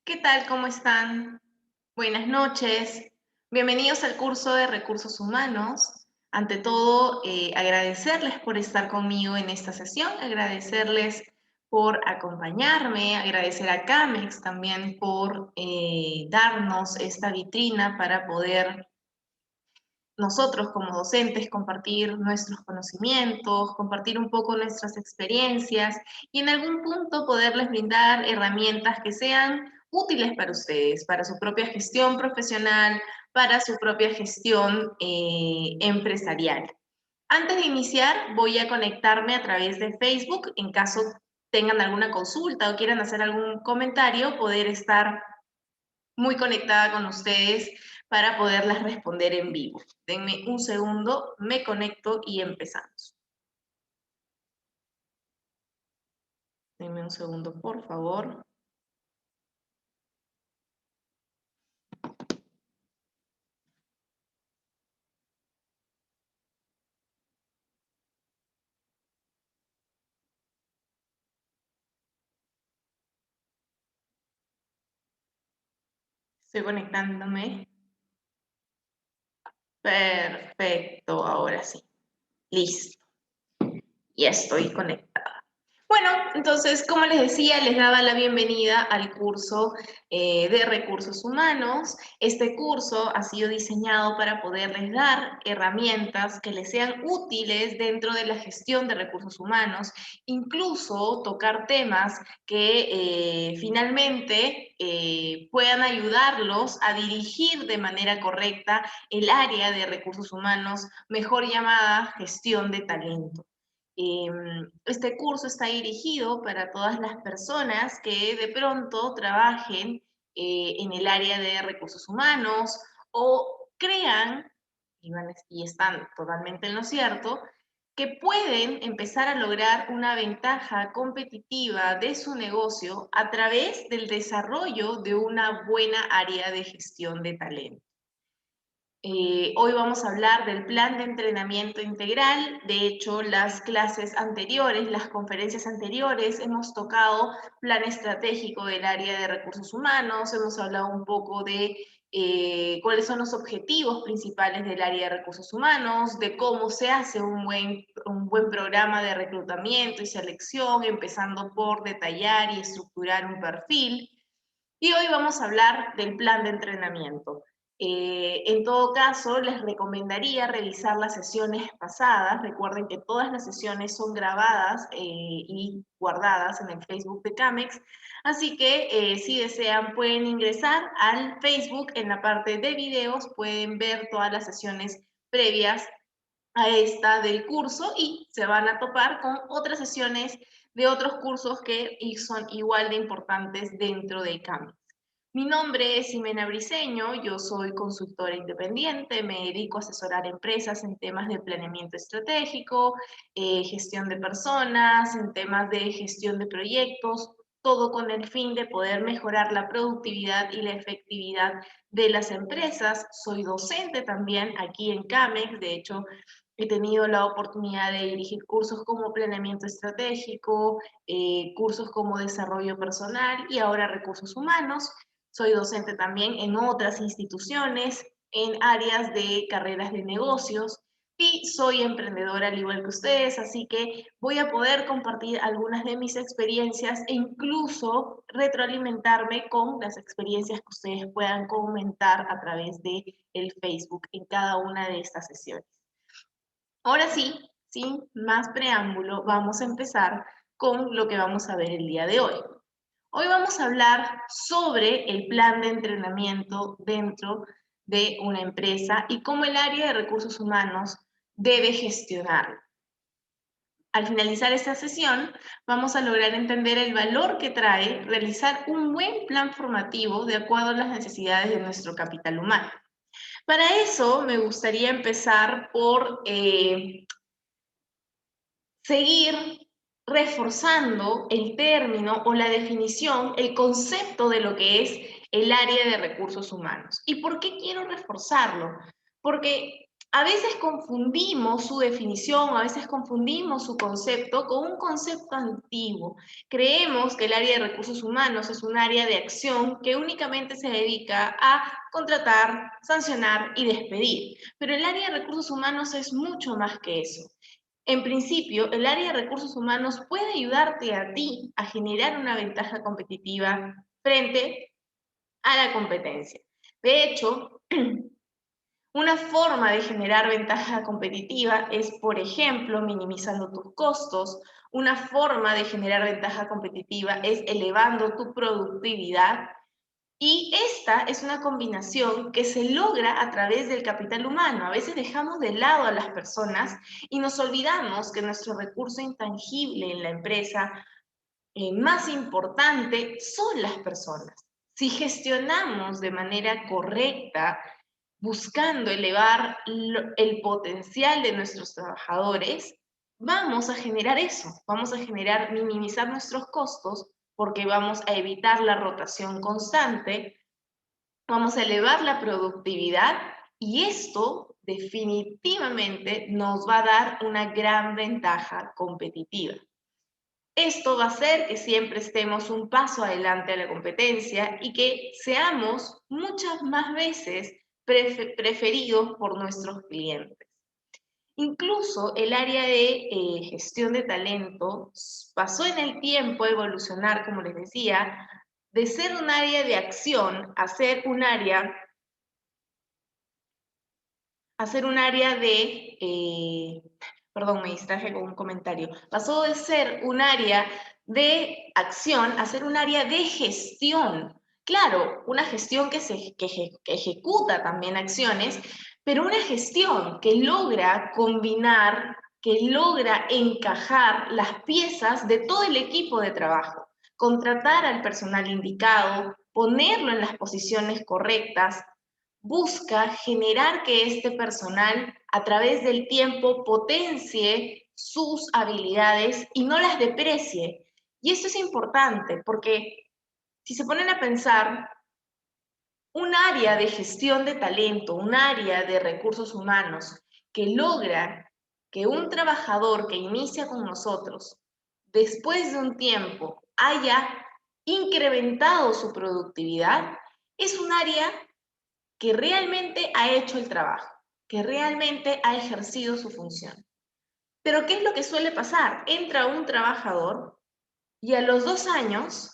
¿Qué tal? ¿Cómo están? Buenas noches. Bienvenidos al curso de Recursos Humanos. Ante todo, agradecerles por estar conmigo en esta sesión, agradecerles por acompañarme, agradecer a CAMEX también por darnos esta vitrina para poder nosotros como docentes compartir nuestros conocimientos, compartir un poco nuestras experiencias y en algún punto poderles brindar herramientas que sean útiles para ustedes, para su propia gestión profesional, para su propia gestión empresarial. Antes de iniciar, voy a conectarme a través de Facebook en caso tengan alguna consulta o quieran hacer algún comentario, poder estar muy conectada con ustedes para poderlas responder en vivo. Denme un segundo, me conecto y empezamos. Denme un segundo, por favor. Estoy conectándome. Perfecto, ahora sí. Listo. Ya estoy conectada. Bueno, entonces, como les decía, les daba la bienvenida al curso de Recursos Humanos. Este curso ha sido diseñado para poderles dar herramientas que les sean útiles dentro de la gestión de recursos humanos, incluso tocar temas que finalmente puedan ayudarlos a dirigir de manera correcta el área de recursos humanos, mejor llamada gestión de talento. Este curso está dirigido para todas las personas que de pronto trabajen en el área de recursos humanos o crean, y están totalmente en lo cierto, que pueden empezar a lograr una ventaja competitiva de su negocio a través del desarrollo de una buena área de gestión de talento. Hoy vamos a hablar del plan de entrenamiento integral. De hecho, las clases anteriores, las conferencias anteriores, hemos tocado plan estratégico del área de recursos humanos, hemos hablado un poco de cuáles son los objetivos principales del área de recursos humanos, de cómo se hace un buen programa de reclutamiento y selección, empezando por detallar y estructurar un perfil. Y hoy vamos a hablar del plan de entrenamiento. En todo caso, les recomendaría revisar las sesiones pasadas. Recuerden que todas las sesiones son grabadas y guardadas en el Facebook de CAMEX. Así que si desean pueden ingresar al Facebook en la parte de videos, pueden ver todas las sesiones previas a esta del curso y se van a topar con otras sesiones de otros cursos que son igual de importantes dentro de CAMEX. Mi nombre es Ximena Briceño, yo soy consultora independiente, me dedico a asesorar empresas en temas de planeamiento estratégico, gestión de personas, en temas de gestión de proyectos, todo con el fin de poder mejorar la productividad y la efectividad de las empresas. Soy docente también aquí en CAMEX, de hecho he tenido la oportunidad de dirigir cursos como planeamiento estratégico, cursos como desarrollo personal y ahora recursos humanos. Soy docente también en otras instituciones, en áreas de carreras de negocios y soy emprendedora al igual que ustedes, así que voy a poder compartir algunas de mis experiencias e incluso retroalimentarme con las experiencias que ustedes puedan comentar a través de el Facebook en cada una de estas sesiones. Ahora sí, sin más preámbulo, vamos a empezar con lo que vamos a ver el día de hoy. Hoy vamos a hablar sobre el plan de entrenamiento dentro de una empresa y cómo el área de recursos humanos debe gestionarlo. Al finalizar esta sesión, vamos a lograr entender el valor que trae realizar un buen plan formativo de acuerdo a las necesidades de nuestro capital humano. Para eso, me gustaría empezar por seguir reforzando el término o la definición, el concepto de lo que es el área de recursos humanos. ¿Y por qué quiero reforzarlo? Porque a veces confundimos su definición, a veces confundimos su concepto con un concepto antiguo. Creemos que el área de recursos humanos es un área de acción que únicamente se dedica a contratar, sancionar y despedir. Pero el área de recursos humanos es mucho más que eso. En principio, el área de recursos humanos puede ayudarte a ti a generar una ventaja competitiva frente a la competencia. De hecho, una forma de generar ventaja competitiva es, por ejemplo, minimizando tus costos. Una forma de generar ventaja competitiva es elevando tu productividad. Y esta es una combinación que se logra a través del capital humano. A veces dejamos de lado a las personas y nos olvidamos que nuestro recurso intangible en la empresa más importante son las personas. Si gestionamos de manera correcta, buscando elevar el potencial de nuestros trabajadores, vamos a generar eso, vamos a generar minimizar nuestros costos porque vamos a evitar la rotación constante, vamos a elevar la productividad y esto definitivamente nos va a dar una gran ventaja competitiva. Esto va a hacer que siempre estemos un paso adelante a la competencia y que seamos muchas más veces preferidos por nuestros clientes. Incluso el área de gestión de talento pasó en el tiempo a evolucionar, como les decía, de ser un área de acción a ser un área perdón, me distraje con un comentario, pasó de ser un área de acción a ser un área de gestión. Claro, una gestión que ejecuta también acciones, pero una gestión que logra combinar, que logra encajar las piezas de todo el equipo de trabajo, contratar al personal indicado, ponerlo en las posiciones correctas, busca generar que este personal a través del tiempo potencie sus habilidades y no las deprecie. Y esto es importante porque si se ponen a pensar, un área de gestión de talento, un área de recursos humanos que logra que un trabajador que inicia con nosotros, después de un tiempo, haya incrementado su productividad, es un área que realmente ha hecho el trabajo, que realmente ha ejercido su función. Pero ¿qué es lo que suele pasar? Entra un trabajador y a los 2 años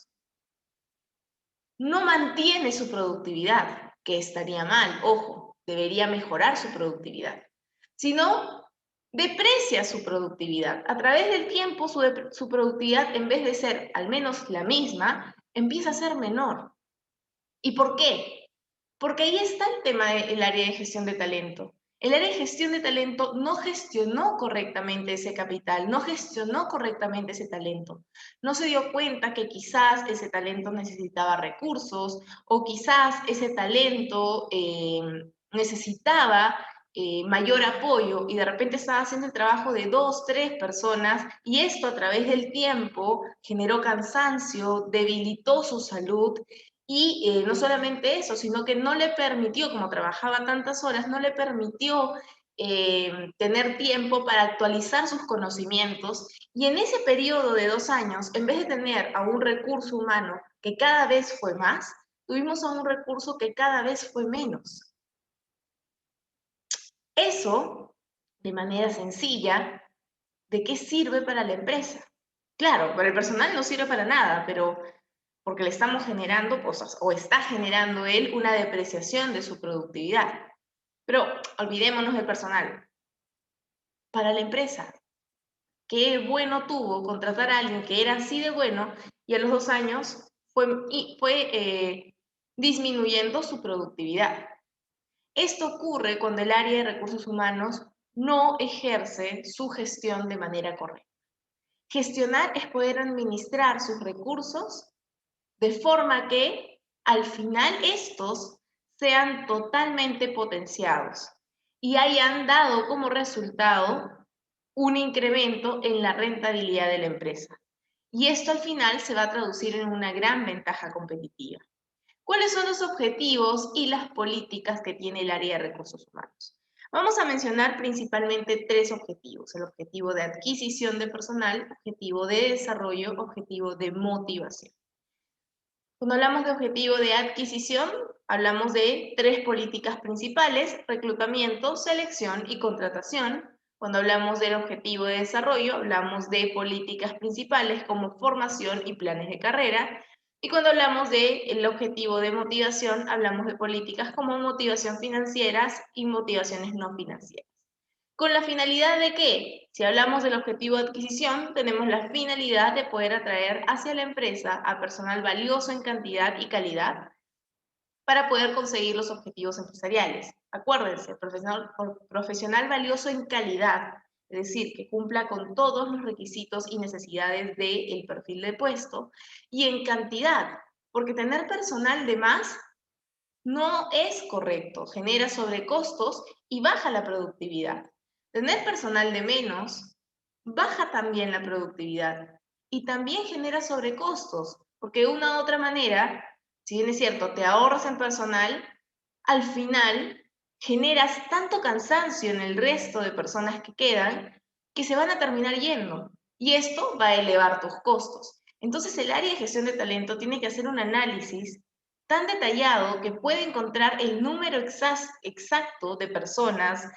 no mantiene su productividad, que estaría mal, ojo, debería mejorar su productividad, sino deprecia su productividad. A través del tiempo su productividad, en vez de ser al menos la misma, empieza a ser menor. ¿Y por qué? Porque ahí está el tema del área de gestión de talento. El área de gestión de talento no gestionó correctamente ese capital, no gestionó correctamente ese talento. No se dio cuenta que quizás ese talento necesitaba recursos o quizás ese talento necesitaba mayor apoyo y de repente estaba haciendo el trabajo de 2, 3 personas y esto a través del tiempo generó cansancio, debilitó su salud y no solamente eso, sino que no le permitió, como trabajaba tantas horas, no le permitió tener tiempo para actualizar sus conocimientos. Y en ese periodo de 2 años, en vez de tener a un recurso humano que cada vez fue más, tuvimos a un recurso que cada vez fue menos. Eso, de manera sencilla, ¿de qué sirve para la empresa? Claro, para el personal no sirve para nada, pero porque le estamos generando cosas, o está generando él una depreciación de su productividad. Pero olvidémonos del personal. Para la empresa, qué bueno tuvo contratar a alguien que era así de bueno y a los 2 años fue disminuyendo su productividad. Esto ocurre cuando el área de recursos humanos no ejerce su gestión de manera correcta. Gestionar es poder administrar sus recursos de forma que al final estos sean totalmente potenciados y hayan dado como resultado un incremento en la rentabilidad de la empresa. Y esto al final se va a traducir en una gran ventaja competitiva. ¿Cuáles son los objetivos y las políticas que tiene el área de recursos humanos? Vamos a mencionar principalmente tres objetivos: el objetivo de adquisición de personal, objetivo de desarrollo, objetivo de motivación. Cuando hablamos de objetivo de adquisición, hablamos de tres políticas principales: reclutamiento, selección y contratación. Cuando hablamos del objetivo de desarrollo, hablamos de políticas principales como formación y planes de carrera. Y cuando hablamos del objetivo de motivación, hablamos de políticas como motivación financieras y motivaciones no financieras. ¿Con la finalidad de qué? Si hablamos del objetivo de adquisición, tenemos la finalidad de poder atraer hacia la empresa a personal valioso en cantidad y calidad para poder conseguir los objetivos empresariales. Acuérdense, profesional valioso en calidad, es decir, que cumpla con todos los requisitos y necesidades del perfil de puesto, y en cantidad, porque tener personal de más no es correcto, genera sobrecostos y baja la productividad. Tener personal de menos baja también la productividad y también genera sobrecostos, porque de una u otra manera, si bien es cierto, te ahorras en personal, al final generas tanto cansancio en el resto de personas que quedan que se van a terminar yendo y esto va a elevar tus costos. Entonces el área de gestión de talento tiene que hacer un análisis tan detallado que puede encontrar el número exacto de personas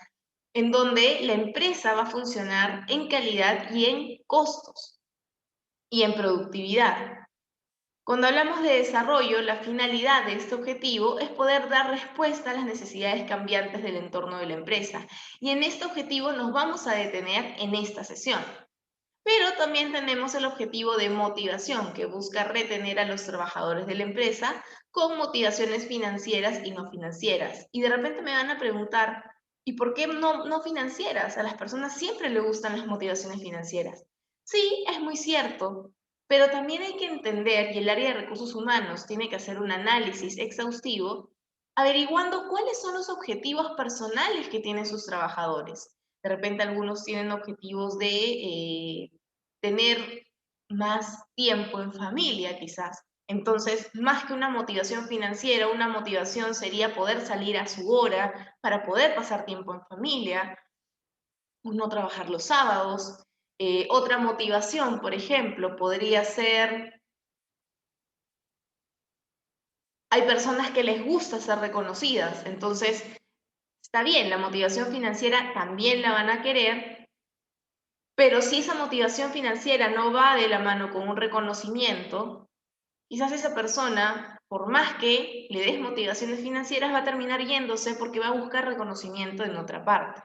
en donde la empresa va a funcionar en calidad y en costos y en productividad. Cuando hablamos de desarrollo, la finalidad de este objetivo es poder dar respuesta a las necesidades cambiantes del entorno de la empresa. Y en este objetivo nos vamos a detener en esta sesión. Pero también tenemos el objetivo de motivación, que busca retener a los trabajadores de la empresa con motivaciones financieras y no financieras. Y de repente me van a preguntar, ¿y por qué no financieras? A las personas siempre les gustan las motivaciones financieras. Sí, es muy cierto, pero también hay que entender, y el área de recursos humanos tiene que hacer un análisis exhaustivo, averiguando cuáles son los objetivos personales que tienen sus trabajadores. De repente algunos tienen objetivos de tener más tiempo en familia, quizás. Entonces, más que una motivación financiera, una motivación sería poder salir a su hora para poder pasar tiempo en familia, no trabajar los sábados. Otra motivación, por ejemplo, podría ser, hay personas que les gusta ser reconocidas, entonces está bien, la motivación financiera también la van a querer, pero si esa motivación financiera no va de la mano con un reconocimiento, quizás esa persona, por más que le des motivaciones financieras, va a terminar yéndose porque va a buscar reconocimiento en otra parte.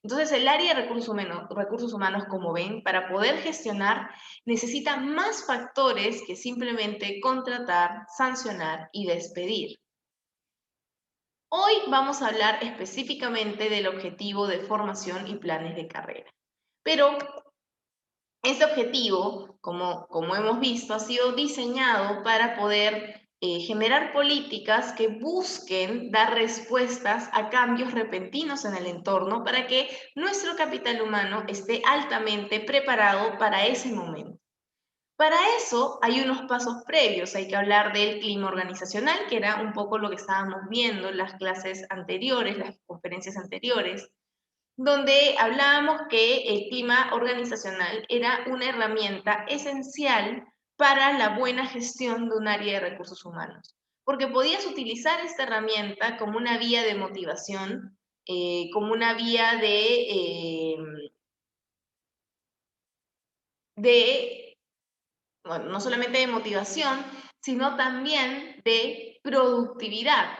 Entonces, el área de recursos humanos, como ven, para poder gestionar, necesita más factores que simplemente contratar, sancionar y despedir. Hoy vamos a hablar específicamente del objetivo de formación y planes de carrera. Pero este objetivo, como hemos visto, ha sido diseñado para poder generar políticas que busquen dar respuestas a cambios repentinos en el entorno para que nuestro capital humano esté altamente preparado para ese momento. Para eso hay unos pasos previos, hay que hablar del clima organizacional, que era un poco lo que estábamos viendo en las clases anteriores, las conferencias anteriores, donde hablábamos que el clima organizacional era una herramienta esencial para la buena gestión de un área de recursos humanos, porque podías utilizar esta herramienta como una vía de motivación, como una vía de, bueno, no solamente de motivación, sino también de productividad.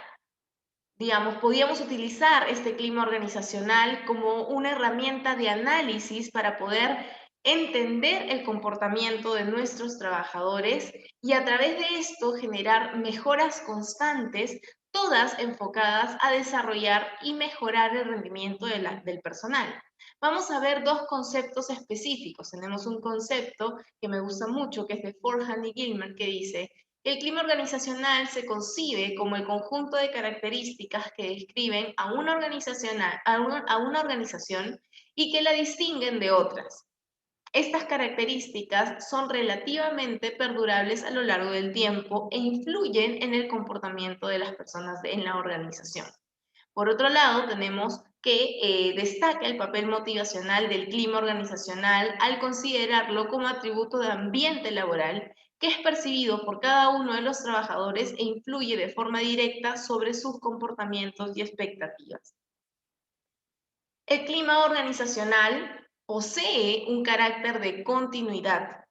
Digamos, podíamos utilizar este clima organizacional como una herramienta de análisis para poder entender el comportamiento de nuestros trabajadores y a través de esto generar mejoras constantes, todas enfocadas a desarrollar y mejorar el rendimiento del personal. Vamos a ver dos conceptos específicos. Tenemos un concepto que me gusta mucho, que es de Forehand y Gilmer, que dice: el clima organizacional se concibe como el conjunto de características que describen a una organización y que la distinguen de otras. Estas características son relativamente perdurables a lo largo del tiempo e influyen en el comportamiento de las personas en la organización. Por otro lado, tenemos que destaca el papel motivacional del clima organizacional al considerarlo como atributo de ambiente laboral que es percibido por cada uno de los trabajadores e influye de forma directa sobre sus comportamientos y expectativas. El clima organizacional posee un carácter de continuidad,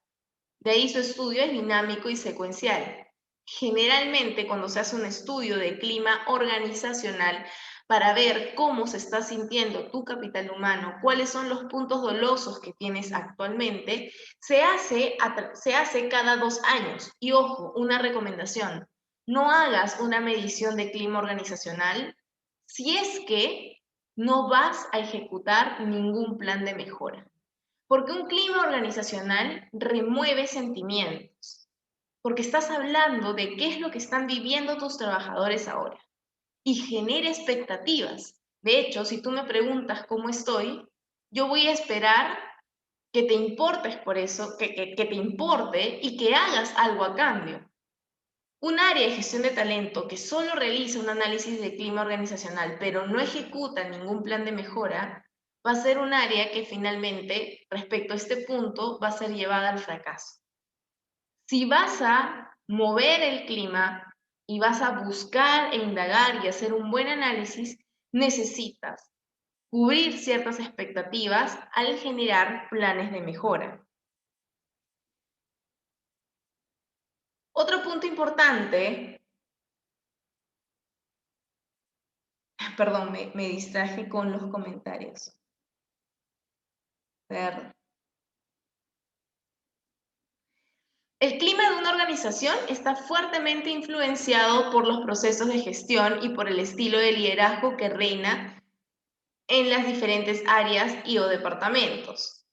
de ahí su estudio es dinámico y secuencial. Generalmente, cuando se hace un estudio de clima organizacional para ver cómo se está sintiendo tu capital humano, cuáles son los puntos dolosos que tienes actualmente, se hace cada 2 años. Y ojo, una recomendación, no hagas una medición de clima organizacional si es que no vas a ejecutar ningún plan de mejora. Porque un clima organizacional remueve sentimientos, porque estás hablando de qué es lo que están viviendo tus trabajadores ahora y genera expectativas. De hecho, si tú me preguntas cómo estoy, yo voy a esperar que te importes por eso, que te importe y que hagas algo a cambio. Un área de gestión de talento que solo realiza un análisis de clima organizacional, pero no ejecuta ningún plan de mejora, va a ser un área que finalmente, respecto a este punto, va a ser llevada al fracaso. Si vas a mover el clima y vas a buscar e indagar y hacer un buen análisis, necesitas cubrir ciertas expectativas al generar planes de mejora. Otro punto importante, perdón, me distraje con los comentarios. Perdón. El clima de una organización está fuertemente influenciado por los procesos de gestión y por el estilo de liderazgo que reina en las diferentes áreas y o departamentos.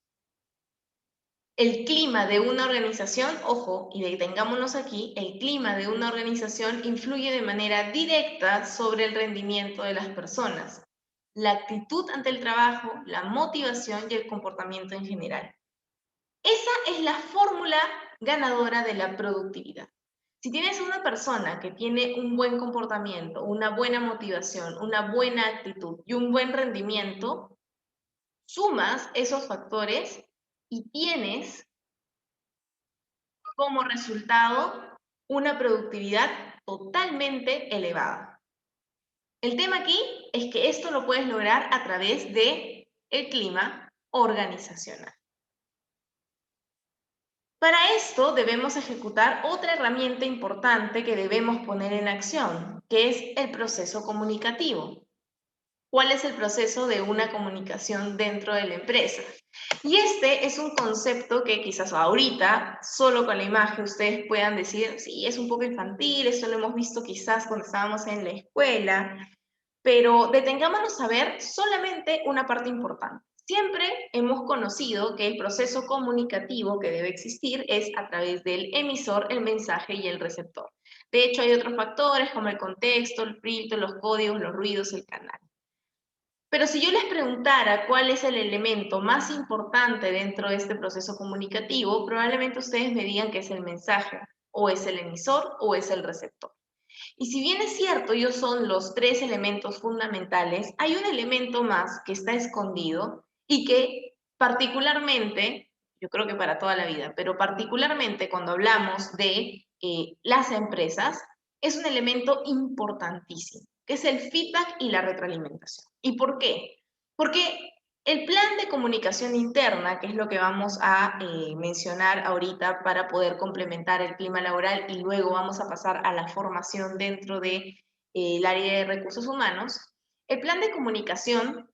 El clima de una organización, ojo, y detengámonos aquí, el clima de una organización influye de manera directa sobre el rendimiento de las personas, la actitud ante el trabajo, la motivación y el comportamiento en general. Esa es la fórmula ganadora de la productividad. Si tienes una persona que tiene un buen comportamiento, una buena motivación, una buena actitud y un buen rendimiento, sumas esos factores y tienes como resultado una productividad totalmente elevada. El tema aquí es que esto lo puedes lograr a través de el clima organizacional. Para esto debemos ejecutar otra herramienta importante que debemos poner en acción, que es el proceso comunicativo. ¿Cuál es el proceso de una comunicación dentro de la empresa? Y este es un concepto que quizás ahorita, solo con la imagen, ustedes puedan decir, sí, es un poco infantil, esto lo hemos visto quizás cuando estábamos en la escuela, pero detengámonos a ver solamente una parte importante. Siempre hemos conocido que el proceso comunicativo que debe existir es a través del emisor, el mensaje y el receptor. De hecho, hay otros factores como el contexto, el filtro, los códigos, los ruidos, el canal. Pero si yo les preguntara cuál es el elemento más importante dentro de este proceso comunicativo, probablemente ustedes me digan que es el mensaje, o es el emisor, o es el receptor. Y si bien es cierto, ellos son los 3 elementos fundamentales, hay un elemento más que está escondido y que particularmente, yo creo que para toda la vida, pero particularmente cuando hablamos de las empresas, es un elemento importantísimo, que es el feedback y la retroalimentación. ¿Y por qué? Porque el plan de comunicación interna, que es lo que vamos a mencionar ahorita para poder complementar el clima laboral y luego vamos a pasar a la formación dentro del área de recursos humanos, el plan de comunicación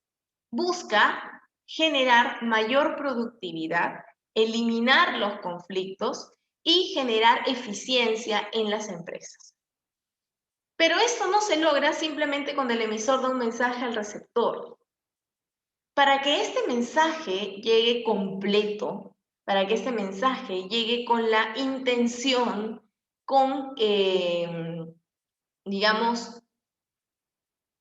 busca generar mayor productividad, eliminar los conflictos y generar eficiencia en las empresas. Pero esto no se logra simplemente con el emisor de un mensaje al receptor. Para que este mensaje llegue completo, para que este mensaje llegue con la intención, con, digamos,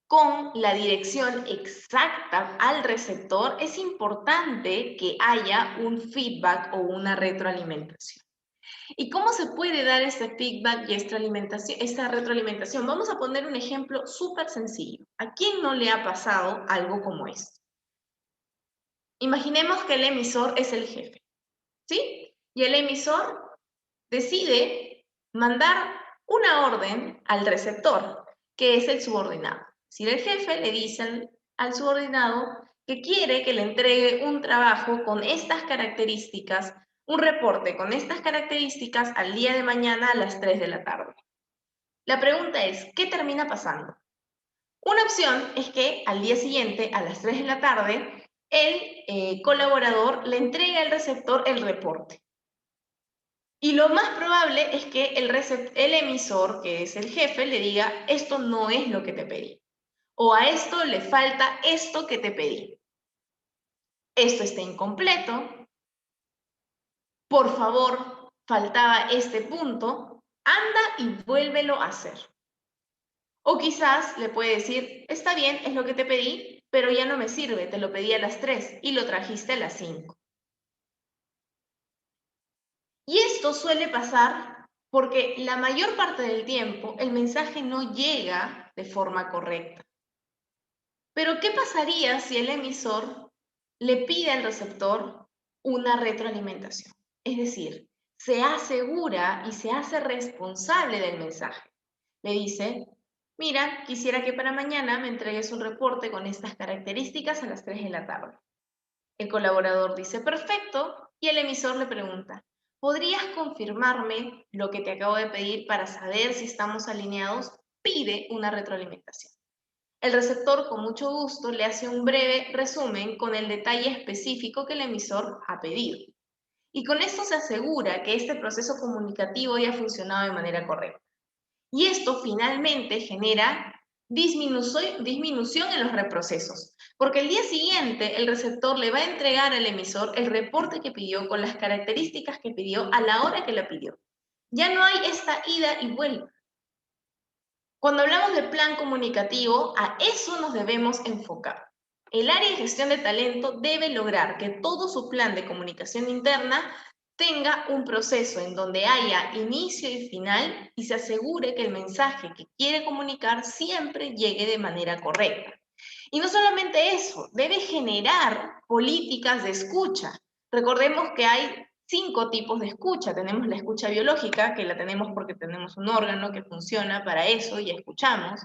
con la dirección exacta al receptor, es importante que haya un feedback o una retroalimentación. ¿Y cómo se puede dar este feedback y esta retroalimentación? Vamos a poner un ejemplo súper sencillo. ¿A quién no le ha pasado algo como esto? Imaginemos que el emisor es el jefe, ¿sí? Y el emisor decide mandar una orden al receptor, que es el subordinado. Si el jefe le dice al subordinado que quiere que le entregue un trabajo con estas características, un reporte con estas características al día de mañana a las 3 de la tarde. La pregunta es, ¿qué termina pasando? Una opción es que al día siguiente, a las 3 de la tarde, el colaborador le entregue al receptor el reporte. Y lo más probable es que el emisor, que es el jefe, le diga, esto no es lo que te pedí. O a esto le falta esto que te pedí. Esto está incompleto. Por favor, faltaba este punto. Anda y vuélvelo a hacer. O quizás le puede decir, está bien, es lo que te pedí, pero ya no me sirve, te lo pedí a las 3 y lo trajiste a las 5. Y esto suele pasar porque la mayor parte del tiempo el mensaje no llega de forma correcta. Pero ¿qué pasaría si el emisor le pide al receptor una retroalimentación? Es decir, se asegura y se hace responsable del mensaje. Le dice, mira, quisiera que para mañana me entregues un reporte con estas características a las 3 de la tarde. El colaborador dice, perfecto, y el emisor le pregunta, ¿podrías confirmarme lo que te acabo de pedir para saber si estamos alineados? Pide una retroalimentación. El receptor, con mucho gusto, le hace un breve resumen con el detalle específico que el emisor ha pedido. Y con esto se asegura que este proceso comunicativo haya funcionado de manera correcta. Y esto finalmente genera disminución en los reprocesos, porque el día siguiente el receptor le va a entregar al emisor el reporte que pidió con las características que pidió a la hora que la pidió. Ya no hay esta ida y vuelta. Cuando hablamos de plan comunicativo, a eso nos debemos enfocar. El área de gestión de talento debe lograr que todo su plan de comunicación interna tenga un proceso en donde haya inicio y final y se asegure que el mensaje que quiere comunicar siempre llegue de manera correcta. Y no solamente eso, debe generar políticas de escucha. Recordemos que hay 5 tipos de escucha. Tenemos la escucha biológica, que la tenemos porque tenemos un órgano que funciona para eso y escuchamos.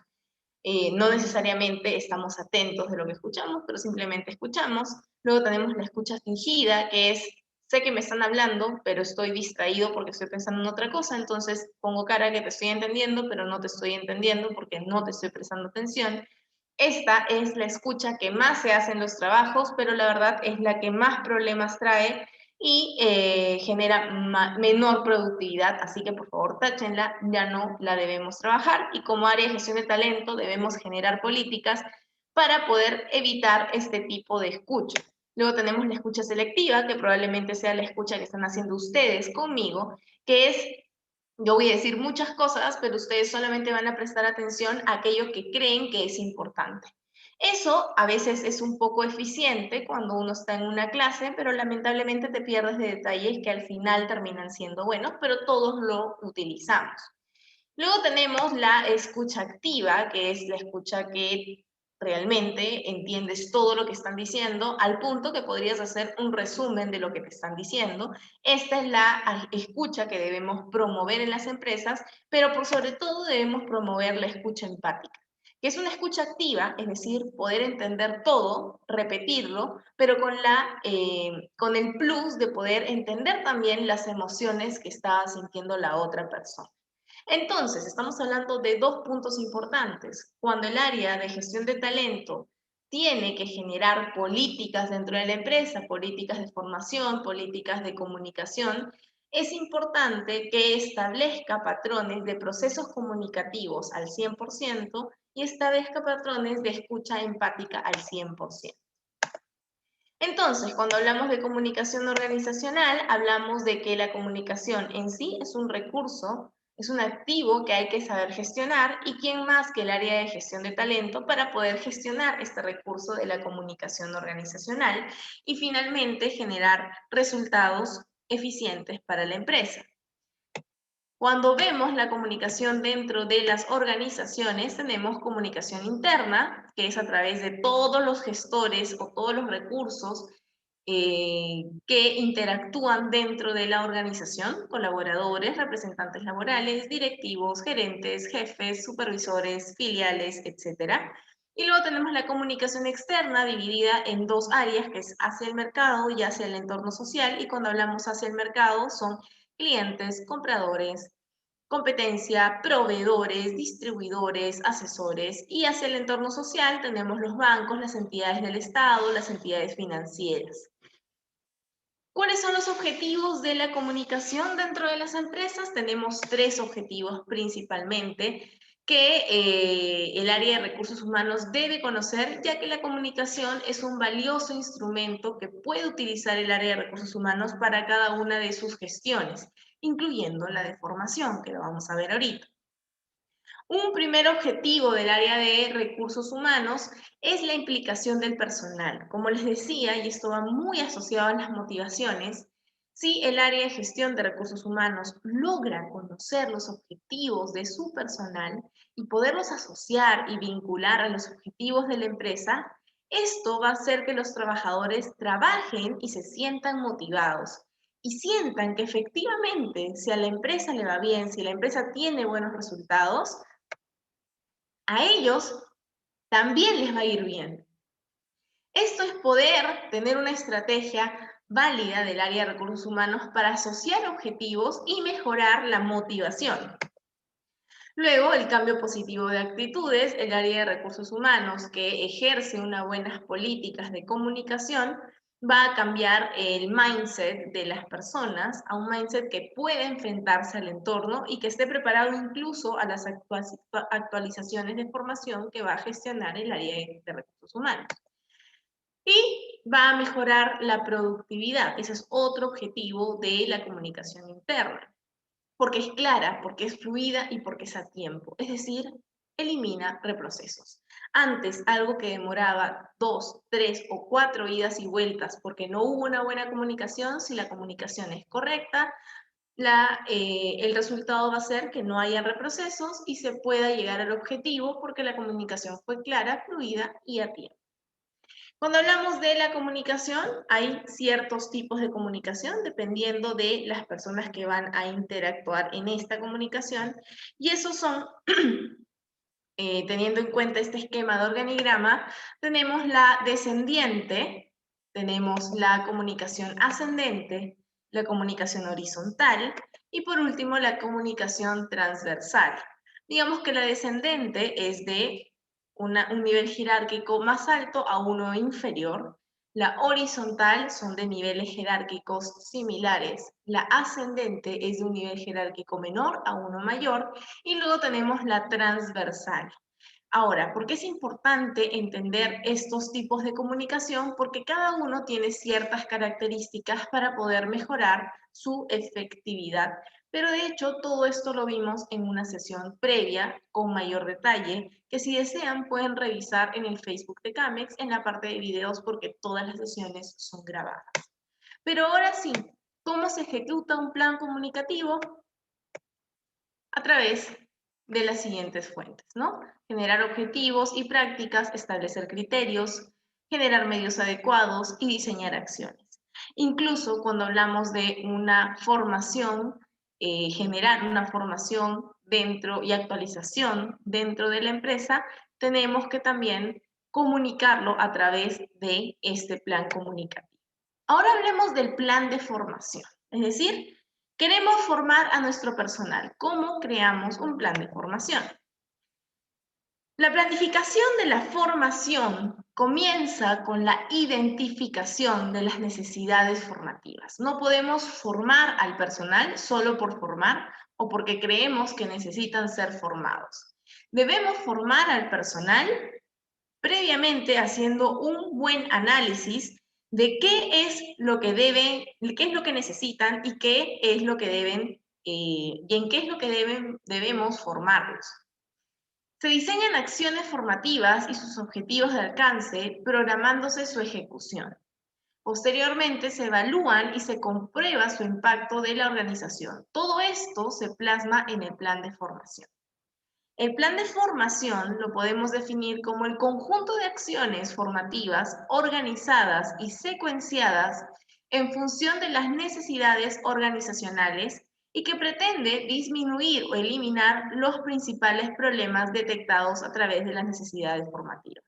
No necesariamente estamos atentos de lo que escuchamos, pero simplemente escuchamos. Luego tenemos la escucha fingida, que es, sé que me están hablando, pero estoy distraído porque estoy pensando en otra cosa, entonces pongo cara que te estoy entendiendo, pero no te estoy entendiendo porque no te estoy prestando atención. Esta es la escucha que más se hace en los trabajos, pero la verdad es la que más problemas trae y genera menor productividad, así que por favor táchenla, ya no la debemos trabajar y como área de gestión de talento debemos generar políticas para poder evitar este tipo de escucha. Luego tenemos la escucha selectiva, que probablemente sea la escucha que están haciendo ustedes conmigo, que es yo voy a decir muchas cosas, pero ustedes solamente van a prestar atención a aquello que creen que es importante. Eso a veces es un poco eficiente cuando uno está en una clase, pero lamentablemente te pierdes de detalles que al final terminan siendo buenos, pero todos lo utilizamos. Luego tenemos la escucha activa, que es la escucha que realmente entiendes todo lo que están diciendo, al punto que podrías hacer un resumen de lo que te están diciendo. Esta es la escucha que debemos promover en las empresas, pero por sobre todo debemos promover la escucha empática, que es una escucha activa, es decir, poder entender todo, repetirlo, pero con el plus de poder entender también las emociones que está sintiendo la otra persona. Entonces, estamos hablando de 2 puntos importantes. Cuando el área de gestión de talento tiene que generar políticas dentro de la empresa, políticas de formación, políticas de comunicación, es importante que establezca patrones de procesos comunicativos al 100% y establezca patrones de escucha empática al 100%. Entonces, cuando hablamos de comunicación organizacional, hablamos de que la comunicación en sí es un recurso, es un activo que hay que saber gestionar y quién más que el área de gestión de talento para poder gestionar este recurso de la comunicación organizacional y finalmente generar resultados eficientes para la empresa. Cuando vemos la comunicación dentro de las organizaciones, tenemos comunicación interna, que es a través de todos los gestores o todos los recursos que interactúan dentro de la organización, colaboradores, representantes laborales, directivos, gerentes, jefes, supervisores, filiales, etc. Y luego tenemos la comunicación externa dividida en dos áreas, que es hacia el mercado y hacia el entorno social. Y cuando hablamos hacia el mercado son clientes, compradores, competencia, proveedores, distribuidores, asesores. Y hacia el entorno social tenemos los bancos, las entidades del Estado, las entidades financieras. ¿Cuáles son los objetivos de la comunicación dentro de las empresas? Tenemos tres objetivos principalmente que el área de recursos humanos debe conocer, ya que la comunicación es un valioso instrumento que puede utilizar el área de recursos humanos para cada una de sus gestiones, incluyendo la de formación, que lo vamos a ver ahorita. Un primer objetivo del área de recursos humanos es la implicación del personal. Como les decía, y esto va muy asociado a las motivaciones, si el área de gestión de recursos humanos logra conocer los objetivos de su personal y poderlos asociar y vincular a los objetivos de la empresa, esto va a hacer que los trabajadores trabajen y se sientan motivados y sientan que efectivamente, si a la empresa le va bien, si la empresa tiene buenos resultados, a ellos también les va a ir bien. Esto es poder tener una estrategia válida del área de recursos humanos para asociar objetivos y mejorar la motivación. Luego, el cambio positivo de actitudes, el área de recursos humanos que ejerce unas buenas políticas de comunicación va a cambiar el mindset de las personas a un mindset que pueda enfrentarse al entorno y que esté preparado incluso a las actualizaciones de formación que va a gestionar el área de recursos humanos. Y va a mejorar la productividad. Ese es otro objetivo de la comunicación interna. Porque es clara, porque es fluida y porque es a tiempo. Es decir, elimina reprocesos. Antes, algo que demoraba 2, 3 o 4 idas y vueltas porque no hubo una buena comunicación, si la comunicación es correcta, el resultado va a ser que no haya reprocesos y se pueda llegar al objetivo porque la comunicación fue clara, fluida y a tiempo. Cuando hablamos de la comunicación, hay ciertos tipos de comunicación dependiendo de las personas que van a interactuar en esta comunicación, y esos son, teniendo en cuenta este esquema de organigrama, tenemos la descendiente, tenemos la comunicación ascendente, la comunicación horizontal y por último la comunicación transversal. Digamos que la descendente es de un nivel jerárquico más alto a uno inferior. La horizontal son de niveles jerárquicos similares. La ascendente es de un nivel jerárquico menor a uno mayor. Y luego tenemos la transversal. Ahora, ¿por qué es importante entender estos tipos de comunicación? Porque cada uno tiene ciertas características para poder mejorar su efectividad. Pero de hecho, todo esto lo vimos en una sesión previa con mayor detalle, que si desean pueden revisar en el Facebook de CAMEX en la parte de videos porque todas las sesiones son grabadas. Pero ahora sí, ¿cómo se ejecuta un plan comunicativo? A través de las siguientes fuentes, ¿no? Generar objetivos y prácticas, establecer criterios, generar medios adecuados y diseñar acciones. Incluso cuando hablamos de una formación, generar una formación dentro y actualización dentro de la empresa, tenemos que también comunicarlo a través de este plan comunicativo. Ahora hablemos del plan de formación, es decir, queremos formar a nuestro personal. ¿Cómo creamos un plan de formación? La planificación de la formación comienza con la identificación de las necesidades formativas. No podemos formar al personal solo por formar o porque creemos que necesitan ser formados. Debemos formar al personal previamente haciendo un buen análisis de qué es lo que deben, qué es lo que necesitan y qué es lo que deben, y en qué es lo que debemos formarlos. Se diseñan acciones formativas y sus objetivos de alcance, programándose su ejecución. Posteriormente se evalúan y se comprueba su impacto de la organización. Todo esto se plasma en el plan de formación. El plan de formación lo podemos definir como el conjunto de acciones formativas organizadas y secuenciadas en función de las necesidades organizacionales y que pretende disminuir o eliminar los principales problemas detectados a través de las necesidades formativas.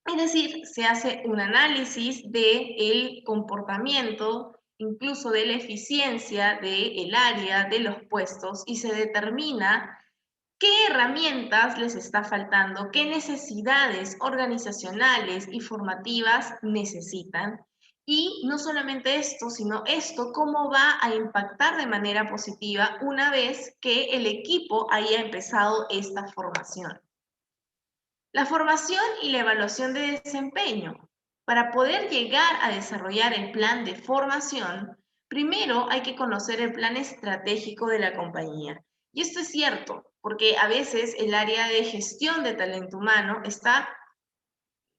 Es decir, se hace un análisis del comportamiento, incluso de la eficiencia del área, de los puestos, y se determina qué herramientas les está faltando, qué necesidades organizacionales y formativas necesitan. Y no solamente esto, sino esto, cómo va a impactar de manera positiva una vez que el equipo haya empezado esta formación. La formación y la evaluación de desempeño. Para poder llegar a desarrollar el plan de formación, primero hay que conocer el plan estratégico de la compañía. Y esto es cierto, porque a veces el área de gestión de talento humano está,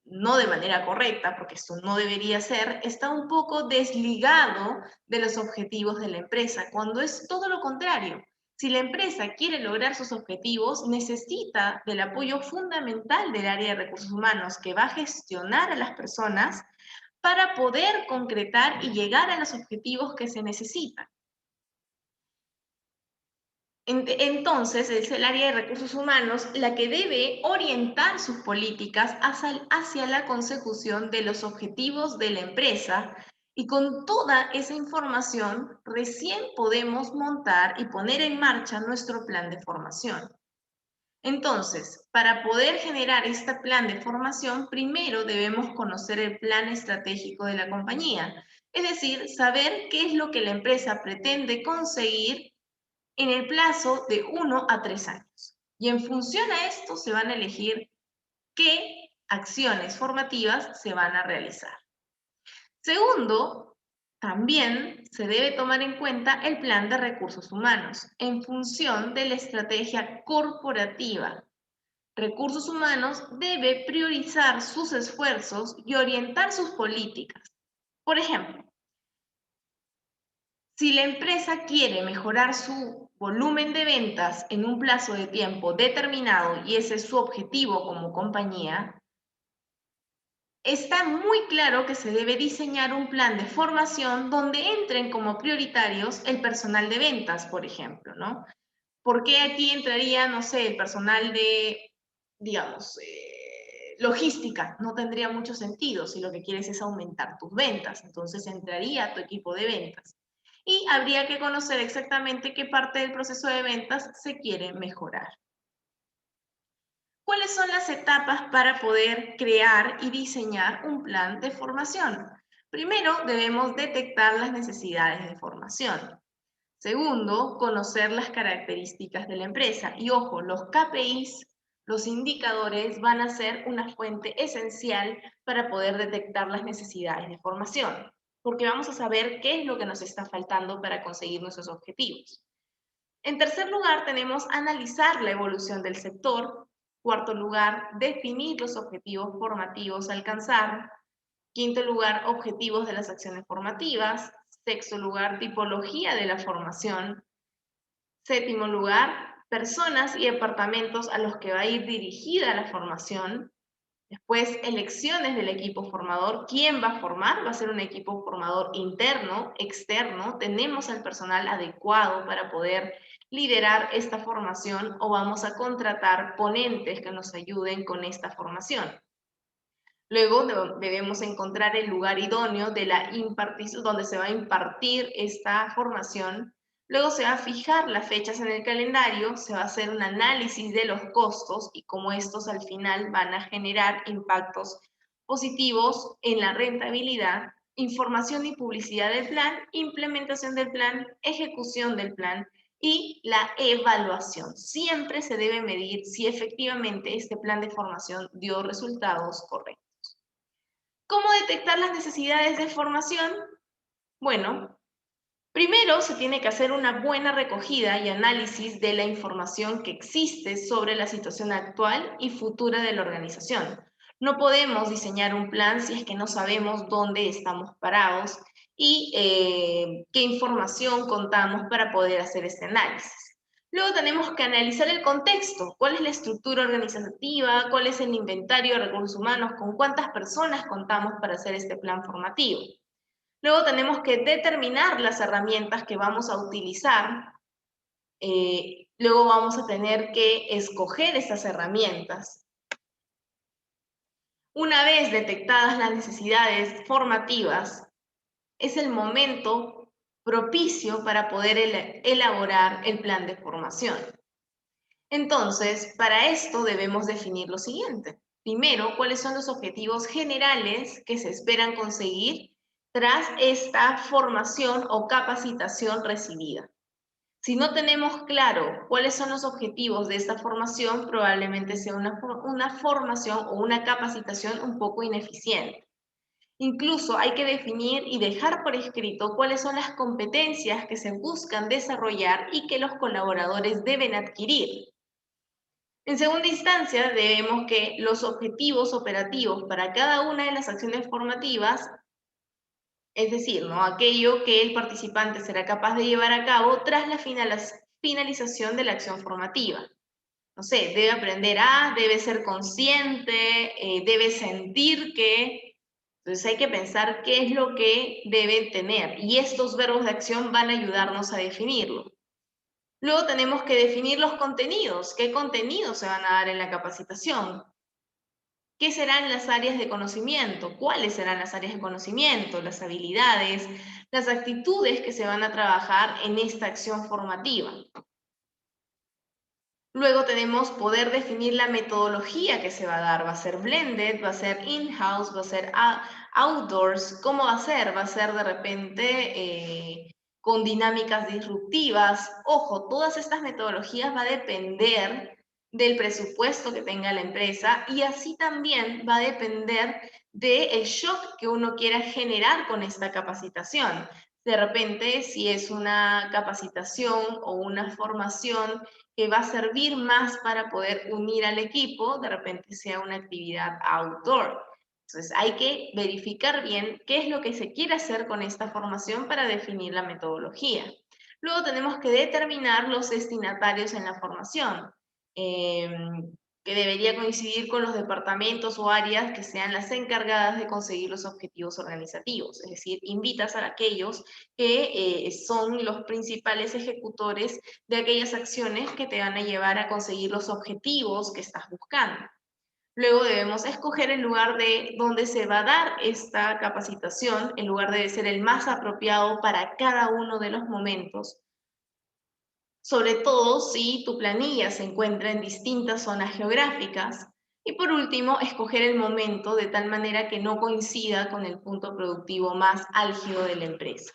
no de manera correcta, porque esto no debería ser, está un poco desligado de los objetivos de la empresa, cuando es todo lo contrario. Si la empresa quiere lograr sus objetivos, necesita del apoyo fundamental del área de recursos humanos que va a gestionar a las personas para poder concretar y llegar a los objetivos que se necesitan. Entonces, es el área de recursos humanos la que debe orientar sus políticas hacia la consecución de los objetivos de la empresa y con toda esa información recién podemos montar y poner en marcha nuestro plan de formación. Entonces, para poder generar este plan de formación, primero debemos conocer el plan estratégico de la compañía, es decir, saber qué es lo que la empresa pretende conseguir en el plazo de 1 a 3 años. Y en función a esto se van a elegir qué acciones formativas se van a realizar. Segundo, también se debe tomar en cuenta el plan de recursos humanos en función de la estrategia corporativa. Recursos humanos debe priorizar sus esfuerzos y orientar sus políticas. Por ejemplo, si la empresa quiere mejorar su volumen de ventas en un plazo de tiempo determinado y ese es su objetivo como compañía, está muy claro que se debe diseñar un plan de formación donde entren como prioritarios el personal de ventas, por ejemplo, ¿no? ¿Por qué aquí entraría, no sé, el personal de, digamos, logística? No tendría mucho sentido si lo que quieres es aumentar tus ventas. Entonces entraría tu equipo de ventas. Y habría que conocer exactamente qué parte del proceso de ventas se quiere mejorar. ¿Cuáles son las etapas para poder crear y diseñar un plan de formación? Primero, debemos detectar las necesidades de formación. Segundo, conocer las características de la empresa. Y ojo, los KPIs, los indicadores, van a ser una fuente esencial para poder detectar las necesidades de formación, porque vamos a saber qué es lo que nos está faltando para conseguir nuestros objetivos. En tercer lugar, tenemos analizar la evolución del sector. Cuarto lugar, definir los objetivos formativos a alcanzar. Quinto lugar, objetivos de las acciones formativas. Sexto lugar, tipología de la formación. Séptimo lugar, personas y departamentos a los que va a ir dirigida la formación. Después, elecciones del equipo formador. ¿Quién va a formar? Va a ser un equipo formador interno, externo. ¿Tenemos el personal adecuado para poder liderar esta formación o vamos a contratar ponentes que nos ayuden con esta formación? Luego debemos encontrar el lugar idóneo de la impartición, donde se va a impartir esta formación. Luego se va a fijar las fechas en el calendario, se va a hacer un análisis de los costos y cómo estos al final van a generar impactos positivos en la rentabilidad, información y publicidad del plan, implementación del plan, ejecución del plan y la evaluación. Siempre se debe medir si efectivamente este plan de formación dio resultados correctos. ¿Cómo detectar las necesidades de formación? Bueno, primero se tiene que hacer una buena recogida y análisis de la información que existe sobre la situación actual y futura de la organización. No podemos diseñar un plan si es que no sabemos dónde estamos parados y qué información contamos para poder hacer este análisis. Luego tenemos que analizar el contexto, cuál es la estructura organizativa, cuál es el inventario de recursos humanos, con cuántas personas contamos para hacer este plan formativo. Luego tenemos que determinar las herramientas que vamos a utilizar. Luego vamos a tener que escoger estas herramientas. Una vez detectadas las necesidades formativas, es el momento propicio para poder elaborar el plan de formación. Entonces, para esto debemos definir lo siguiente. Primero, ¿cuáles son los objetivos generales que se esperan conseguir tras esta formación o capacitación recibida? Si no tenemos claro cuáles son los objetivos de esta formación, probablemente sea una formación o una capacitación un poco ineficiente. Incluso hay que definir y dejar por escrito cuáles son las competencias que se buscan desarrollar y que los colaboradores deben adquirir. En segunda instancia, debemos que los objetivos operativos para cada una de las acciones formativas, es decir, ¿no?, aquello que el participante será capaz de llevar a cabo tras la finalización de la acción formativa. No sé, debe aprender a, debe ser consciente, debe sentir que. Entonces hay que pensar qué es lo que deben tener y estos verbos de acción van a ayudarnos a definirlo. Luego tenemos que definir los contenidos. ¿Qué contenidos se van a dar en la capacitación? ¿Qué serán las áreas de conocimiento? ¿Cuáles serán las áreas de conocimiento? Las habilidades, las actitudes que se van a trabajar en esta acción formativa. Luego tenemos poder definir la metodología que se va a dar. ¿Va a ser blended? ¿Va a ser in-house? ¿Va a ser outdoors? ¿Cómo va a ser? ¿Va a ser de repente con dinámicas disruptivas? Ojo, todas estas metodologías va a depender del presupuesto que tenga la empresa y así también va a depender del shock que uno quiera generar con esta capacitación. De repente, si es una capacitación o una formación que va a servir más para poder unir al equipo, de repente sea una actividad outdoor. Entonces hay que verificar bien qué es lo que se quiere hacer con esta formación para definir la metodología. Luego tenemos que determinar los destinatarios en la formación, que debería coincidir con los departamentos o áreas que sean las encargadas de conseguir los objetivos organizativos. Es decir, invitas a aquellos que son los principales ejecutores de aquellas acciones que te van a llevar a conseguir los objetivos que estás buscando. Luego debemos escoger el lugar de donde se va a dar esta capacitación. El lugar debe ser el más apropiado para cada uno de los momentos, sobre todo si tu planilla se encuentra en distintas zonas geográficas. Y por último, escoger el momento de tal manera que no coincida con el punto productivo más álgido de la empresa.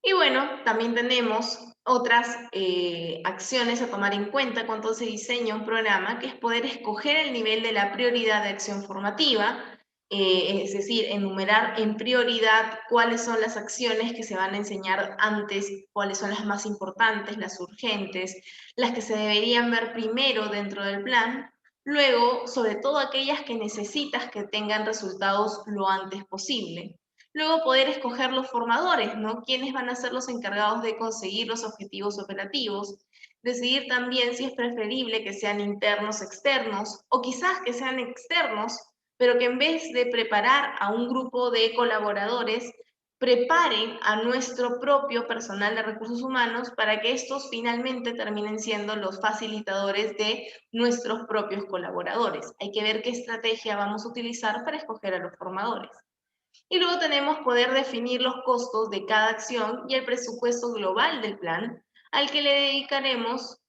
Y bueno, también tenemos otras acciones a tomar en cuenta cuando se diseña un programa, que es poder escoger el nivel de la prioridad de acción formativa, es decir, enumerar en prioridad cuáles son las acciones que se van a enseñar antes, cuáles son las más importantes, las urgentes, las que se deberían ver primero dentro del plan. Luego, sobre todo aquellas que necesitas que tengan resultados lo antes posible. Luego poder escoger los formadores, ¿no? ¿Quiénes van a ser los encargados de conseguir los objetivos operativos? Decidir también si es preferible que sean internos, externos, o quizás que sean externos, pero que en vez de preparar a un grupo de colaboradores, preparen a nuestro propio personal de recursos humanos para que estos finalmente terminen siendo los facilitadores de nuestros propios colaboradores. Hay que ver qué estrategia vamos a utilizar para escoger a los formadores. Y luego tenemos poder definir los costos de cada acción y el presupuesto global del plan, al que le dedicaremos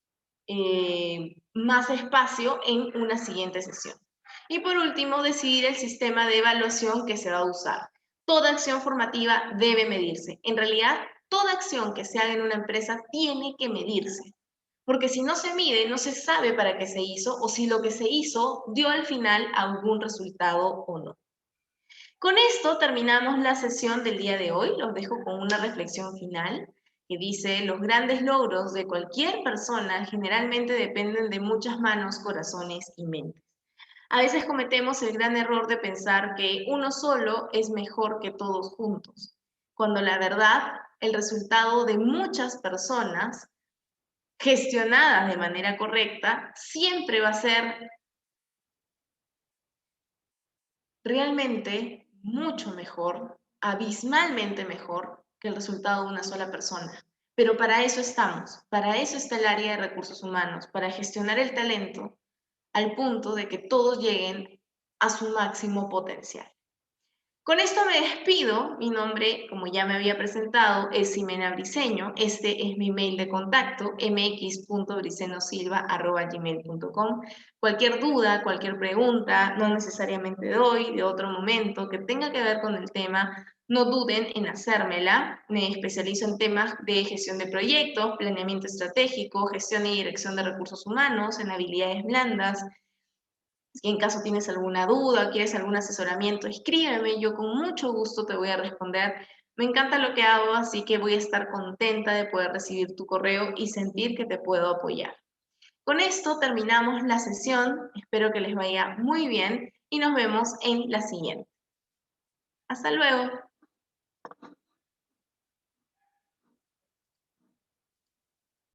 más espacio en una siguiente sesión. Y por último, decidir el sistema de evaluación que se va a usar. Toda acción formativa debe medirse. En realidad, toda acción que se haga en una empresa tiene que medirse. Porque si no se mide, no se sabe para qué se hizo o si lo que se hizo dio al final algún resultado o no. Con esto terminamos la sesión del día de hoy. Los dejo con una reflexión final que dice: los grandes logros de cualquier persona generalmente dependen de muchas manos, corazones y mentes. A veces cometemos el gran error de pensar que uno solo es mejor que todos juntos, cuando la verdad, el resultado de muchas personas gestionadas de manera correcta siempre va a ser realmente mucho mejor, abismalmente mejor que el resultado de una sola persona. Pero para eso estamos, para eso está el área de recursos humanos, para gestionar el talento al punto de que todos lleguen a su máximo potencial. Con esto me despido. Mi nombre, como ya me había presentado, es Ximena Briceño. Este es mi mail de contacto, mx.bricenosilva@gmail.com. Cualquier duda, cualquier pregunta, no necesariamente de hoy, de otro momento, que tenga que ver con el tema, no duden en hacérmela. Me especializo en temas de gestión de proyectos, planeamiento estratégico, gestión y dirección de recursos humanos, en habilidades blandas. Si en caso tienes alguna duda, quieres algún asesoramiento, escríbeme, yo con mucho gusto te voy a responder. Me encanta lo que hago, así que voy a estar contenta de poder recibir tu correo y sentir que te puedo apoyar. Con esto terminamos la sesión, espero que les vaya muy bien y nos vemos en la siguiente. Hasta luego.